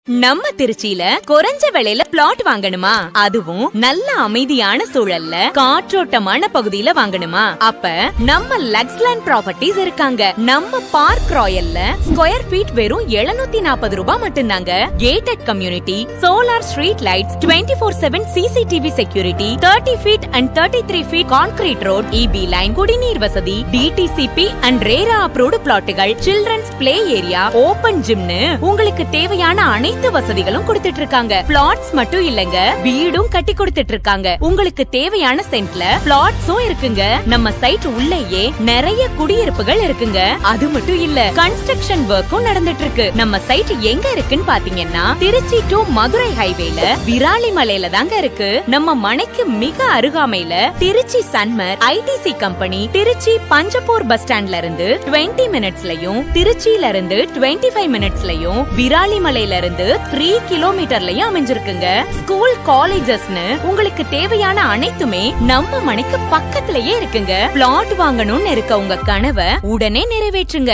நம்ம திருச்சியில குறைஞ்ச விலையில பிளாட் வாங்கணுமா? அதுவும் நல்ல அமைதியான சூழல்ல காற்றோட்டமான பகுதியில வாங்கணுமா? அப்ப நம்ம லக்ஸ்லேண்ட் ப்ராப்பர்ட்டிஸ் இருக்காங்க. நம்ம பார்க் ராயல்ல ஸ்கொயர் ஃபீட் வெறும் 740 ரூபாய் மட்டும்தாங்க. Gated community, solar street lights, 24/7 CCTV security, 30 feet and 33 feet concrete road, EB line, குடிநீர் வசதி, DTCP and RERA அப்ரூவ்டு பிளாட்டுகள், சில்ட்ரன்ஸ் பிளே ஏரியா, ஓபன் ஜிம்னு உங்களுக்கு தேவையான அனைத்து வசதிகளும் கொடுத்துட்டு இருக்காங்க. பிளாட்ஸ் மட்டும் இல்லங்க, வீடும் கட்டி கொடுத்துட்டு இருக்காங்க. உங்களுக்கு தேவையான சென்ட்ல பிளாட்ஸும் இருக்குங்க. நம்ம சைட் உள்ளேயே நிறைய குடியிருப்புகள் இருக்குங்க. அது மட்டும் இல்ல, கன்ஸ்ட்ரக்ஷன் ஒர்க்கும் நடந்துட்டு இருக்கு. நம்ம சைட் எங்க இருக்குன்னு பாத்தீங்கன்னா, திருச்சி டு மதுரை ஹைவேல விராலிமலையில தாங்க இருக்கு. நம்ம மனைக்கு மிக அருகாமையில Tiruchi Sanmar ITC company Tiruchi Panjapur bus ஸ்டாண்ட்ல இருந்து 20 மினிட்ஸ்லயும், திருச்சியில இருந்து 25 மினிட்ஸ்லயும், விராலிமலையில இருந்து 3 கிலோமீட்டர்லயும் அமைஞ்சிருக்குங்க. ஸ்கூல், காலேஜஸ்னு உங்களுக்கு தேவையான அனைத்துமே நம்ம மனைக்கு பக்கத்திலேயே இருக்குங்க. பிளாட் வாங்கணும்னு இருக்க உங்க கனவை உடனே நிறைவேற்றுங்க.